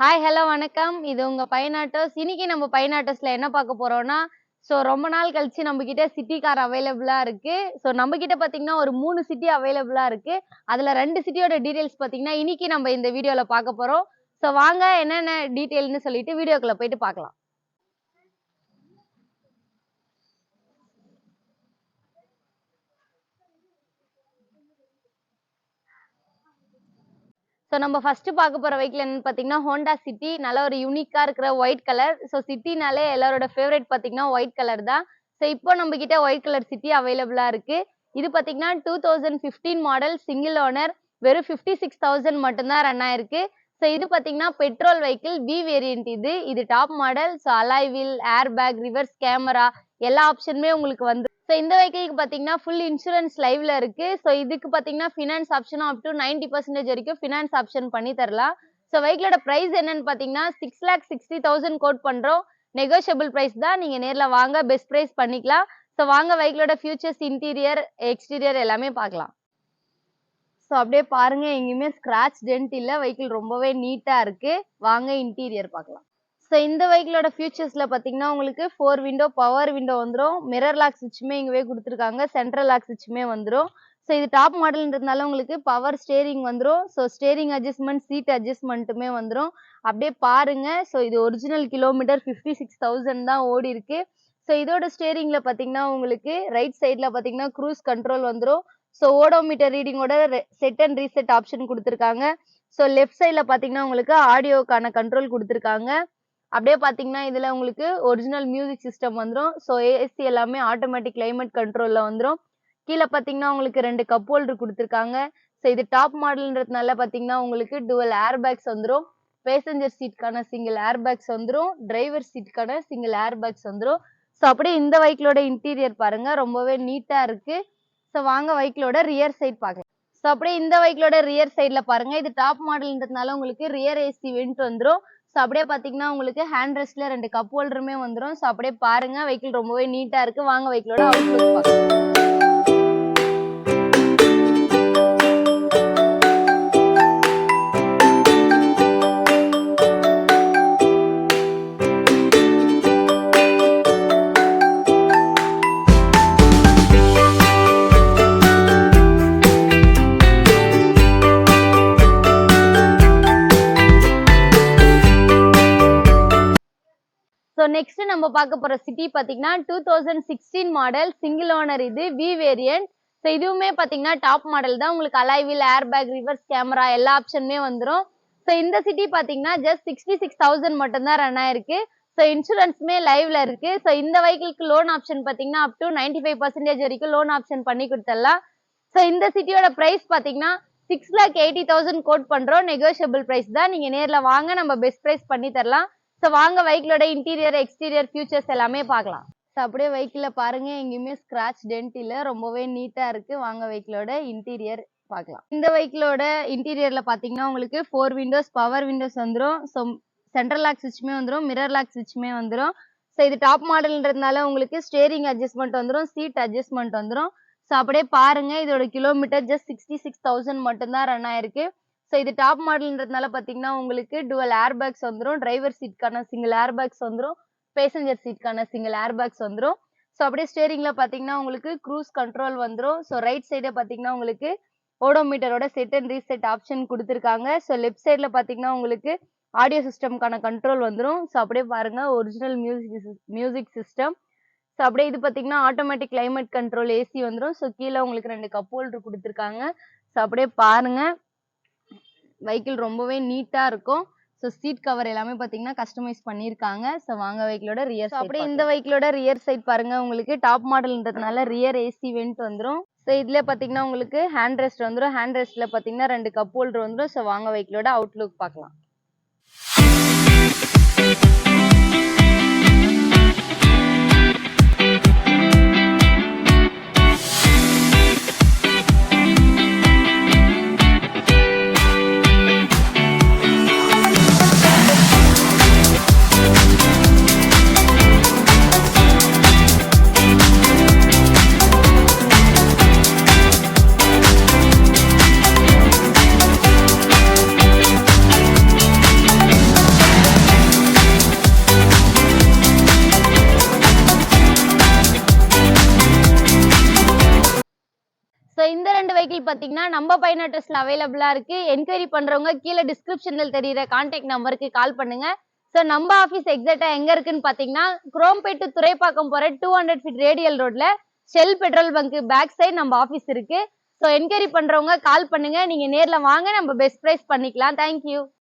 Hi hello வணக்கம். இது உங்க பைனாட்டோஸ். இன்னைக்கு நம்ம பைனாட்டோஸ்ல என்ன பார்க்க போறோம்னா, ரொம்ப நாள் கழிச்சு நம்மகிட்ட சிட்டி கார் அவைலபிளா இருக்கு. நம்மகிட்ட பார்த்தீங்கன்னா, ஒரு 3 சிட்டி அவைலபிளா இருக்கு. அதுல 2 சிட்டியோட டீட்டெயில்ஸ் பார்த்தீங்கன்னா, இன்னைக்கு நம்ம இந்த வீடியோல பார்க்க போறோம். வாங்க என்னென்ன டீட்டெயில்ன்னு சொல்லிட்டு வீடியோக்குள்ள போயிட்டு பார்க்கலாம். நம்ம ஃபர்ஸ்ட் பார்க்க போற வெஹிக்கிள் என்னன்னு பார்த்தீங்கன்னா, ஹோண்டா சிட்டி. நல்ல ஒரு யூனிக்கா இருக்கிற ஒயிட் கலர். சிட்டினாலே எல்லாரோட ஃபேவரைட் பார்த்தீங்கன்னா ஒயிட் கலர் தான். இப்போ நம்ம கிட்ட ஒயிட் கலர் சிட்டி அவைலபிளா இருக்கு. இது பார்த்தீங்கன்னா 2015 மாடல் சிங்கிள் ஓனர். வெறும் 56,000 மட்டும் தான் ரன் ஆயிருக்கு. இது பார்த்தீங்கன்னா பெட்ரோல் வெஹிக்கிள் பி வேரியன்ட் இது. இது top model. Alloy wheel, air bag, reverse camera எல்லா ஆப்ஷனுமே உங்களுக்கு வந்து இந்த வெஹிக்கிளுக்கு பார்த்தீங்கன்னா ஃபுல் இன்சூரன்ஸ் லைவ்ல இருக்கு. இதுக்கு பார்த்தீங்கன்னா ஃபினான்ஸ் ஆப்ஷனும் அப் டு 90% வரைக்கும் ஃபினான்ஸ் ஆப்ஷன் பண்ணி தரலாம். வெஹிக்கிளோட பிரைஸ் என்னன்னு பார்த்தீங்கன்னா 6,60,000 கோட் பண்றோம். நெகோஷியபிள் பிரைஸ் தான். நீங்க நேர்ல வாங்க, பெஸ்ட் பிரைஸ் பண்ணிக்கலாம். வாங்க வெஹிக்கிளோட ஃபியூச்சர்ஸ், இன்டீரியர், எக்ஸ்டீரியர் எல்லாமே பார்க்கலாம். அப்படியே பாருங்க, எங்கேயுமே ஸ்கிராச் டென்ட் இல்ல. வெஹிக்கிள் ரொம்பவே நீட்டா இருக்கு. வாங்க இன்டீரியர் பார்க்கலாம். இந்த வெஹிக்கிளோட ஃபியூச்சர்ஸ்ல பார்த்தீங்கன்னா உங்களுக்கு 4 விண்டோ பவர் விண்டோ வந்துடும். மிரர் லாக் சுவிட்சுமே இங்கவே கொடுத்துருக்காங்க. சென்ட்ரல் லாக் சுவிட்சுமே வந்துடும். இது டாப் மாடல்ன்றதுனால உங்களுக்கு பவர் ஸ்டேரிங் வந்துடும். ஸ்டேரிங் அட்ஜஸ்ட்மெண்ட், சீட் அட்ஜஸ்ட்மெண்ட்டுமே வந்துடும். அப்படியே பாருங்க. இது ஒரிஜினல் கிலோமீட்டர் 56,000 தான் ஓடி இருக்கு. இதோட ஸ்டேரிங்ல பார்த்தீங்கன்னா உங்களுக்கு ரைட் சைட்ல பார்த்தீங்கன்னா க்ரூஸ் கண்ட்ரோல் வந்துடும். ஓடோமீட்டர் ரீடிங்கோட செட் அண்ட் ரீசெட் ஆப்ஷன் கொடுத்துருக்காங்க. லெஃப்ட் சைட்ல பார்த்தீங்கன்னா உங்களுக்கு ஆடியோக்கான கண்ட்ரோல் கொடுத்துருக்காங்க. அப்படியே பார்த்தீங்கன்னா இதுல உங்களுக்கு ஒரிஜினல் மியூசிக் சிஸ்டம் வந்துடும். ஏசி எல்லாமே ஆட்டோமேட்டிக் கிளைமேட் கண்ட்ரோல்ல வந்துடும். கீழே பார்த்தீங்கன்னா உங்களுக்கு 2 கப் ஹோல்டர் கொடுத்துருக்காங்க. இது டாப் மாடல்ன்றதுனால பார்த்தீங்கன்னா உங்களுக்கு டுவல் ஏர் பேக்ஸ் வந்துடும். பேசஞ்சர் சீட்கான சிங்கிள் ஏர் பேக்ஸ் வந்துடும். டிரைவர் சீட்கான சிங்கிள் ஏர் பேக்ஸ் வந்துடும். அப்படியே இந்த வெஹிக்கிளோட இன்டீரியர் பாருங்க, ரொம்பவே நீட்டா இருக்கு. வாங்க வெஹிக்கிளோட ரியர் சைட் பார்க்கலாம். அப்படியே இந்த வெஹிக்கிளோட ரியர் சைட்ல பாருங்க, இது டாப் மாடல்ன்றதுனால உங்களுக்கு ரியர் ஏசி வெண்ட் வந்துடும். அப்படியே பாத்தீங்கன்னா உங்களுக்கு ஹேண்ட் ரெஸ்ட்ல 2 கப் ஹோல்டருமே வந்துடும். அப்படியே பாருங்க, வெஹிக்கிள் ரொம்பவே நீட்டா இருக்கு. வாங்க வெஹிக்கிளோட அவுட்லுக் பார்க்கலாம். நெக்ஸ்ட் நம்ம பார்க்க போற சிட்டி பாத்தீங்கன்னா 2016 மாடல் சிங்கிள் ஓனர். இது வி வேரியன்ட். இதுவுமே பாத்தீங்கன்னா டாப் மாடல் தான். உங்களுக்கு alloy wheel, air bag, reverse camera எல்லா ஆப்ஷனுமே வந்துடும். இந்த சிட்டி பாத்தீங்கன்னா ஜஸ்ட் 66,000 மட்டும் தான் ரன் ஆயிருக்கு. இன்சூரன்ஸுமே லைவ்ல இருக்கு. இந்த வெஹிக்கிளுக்கு லோன் ஆப்ஷன் பாத்தீங்கன்னா அப் டு 95% வரைக்கும் லோன் ஆப்ஷன் பண்ணி கொடுத்துடலாம். இந்த சிட்டியோட பிரைஸ் பாத்தீங்கன்னா 6,80,000 கோட் பண்றோம். நெகோஷியபிள் பிரைஸ் தான். நீங்க நேர்ல வாங்க, நம்ம பெஸ்ட் பிரைஸ் பண்ணி தரலாம். வாங்க வெஹிக்கிளோட இன்டீரியர், எக்ஸ்டீரியர் ஃபியூச்சர்ஸ் எல்லாமே பார்க்கலாம். அப்படியே வெஹிக்கிள பாருங்க, எங்கேயுமே ஸ்கிராச் டென்ட் இல்ல. ரொம்பவே நீட்டா இருக்கு. வாங்க வெஹிக்கிளோட இன்டீரியர் பார்க்கலாம். இந்த வெஹிக்கிளோட இன்டீரியர்ல பாத்தீங்கன்னா உங்களுக்கு 4 விண்டோஸ் பவர் விண்டோஸ் வந்துடும். சென்ட்ரல் லாக் சுவிட்சுமே வந்துடும். மிரர் லாக் சுவிட்சுமே வந்துடும். இது டாப் மாடல்ன்றதுனால உங்களுக்கு ஸ்டேரிங் அட்ஜஸ்ட்மெண்ட் வந்துடும். சீட் அட்ஜஸ்ட்மெண்ட் வந்துடும். அப்படியே பாருங்க, இதோட கிலோமீட்டர் ஜஸ்ட் 66,000 மட்டும் தான் ரன் ஆயிருக்கு. இது டாப் மாடல்ன்றதுனால பாத்தீங்கன்னா உங்களுக்கு டுவல் ஏர் பேக்ஸ் வந்துடும். டிரைவர் சீட்கான சிங்கிள் ஏர் பேக்ஸ் வந்துடும். பேசஞ்சர் சீட்கான சிங்கிள் ஏர் பேக்ஸ் வந்துடும். அப்படியே ஸ்டேரிங்ல பாத்தீங்கன்னா உங்களுக்கு க்ரூஸ் கண்ட்ரோல் வந்துடும். ரைட் சைடே பாத்தீங்கன்னா உங்களுக்கு ஓடோமீட்டரோட செட் அண்ட் ரீசெட் ஆப்ஷன் கொடுத்துருக்காங்க. லெஃப்ட் சைட்ல பாத்தீங்கன்னா உங்களுக்கு ஆடியோ சிஸ்டம்கான கண்ட்ரோல் வந்துடும். அப்படியே பாருங்க, ஒரிஜினல் மியூசிக் சிஸ்டம். அப்படியே இது பாத்தீங்கன்னா ஆட்டோமேட்டிக் கிளைமேட் கண்ட்ரோல் ஏசி வந்துடும். கீழே உங்களுக்கு 2 கப் ஹோல்டர் கொடுத்துருக்காங்க. அப்படியே பாருங்க, வெஹிக்கிள் ரொம்பவே நீட்டா இருக்கும். சீட் கவர் எல்லாமே பாத்தீங்கன்னா கஸ்டமைஸ் பண்ணிருக்காங்க. வாங்க வெஹிக்கிளோட ரியர் சைடு. அப்படியே இந்த வெஹிக்கிளோட ரியர் சைடு பாருங்க, உங்களுக்கு டாப் மாடல்ன்றதுனால ரியர் ஏசி வெண்ட் வந்துடும். இதுல பாத்தீங்கன்னா உங்களுக்கு ஹேண்ட் ரெஸ்ட் வந்துடும். ஹேண்ட் ரெஸ்ட்ல பாத்தீங்கன்னா 2 கப் ஹோல்டர் வந்துடும். வாங்க வெஹிக்கிளோட அவுட்லுக் பார்க்கலாம். பாத்தீங்கன்னா நம்ம பையன் அட்ரஸ்ல அவைலபிளா இருக்கு. என்கொயரி பண்றவங்க கீழே டிஸ்கிரிப்ஷன்ல தெரியுற கான்டாக்ட் நம்பருக்கு கால் பண்ணுங்க. சோ நம்ம ஆபீஸ் எக்ஸாக்ட்டா எங்க இருக்குன்னு பாத்தீங்கன்னா குரோம்பேட்டு துறைப்பாக்கம் போற 200 ஃபீட் ரேடியல் ரோட்ல Shell petrol bunk back side நம்ம ஆபீஸ் இருக்கு. சோ என்கொயரி பண்றவங்க கால் பண்ணுங்க. நீங்க நேர்ல வாங்க, நம்ம பெஸ்ட் பிரைஸ் பண்ணிக்கலாம். தேங்க்யூ.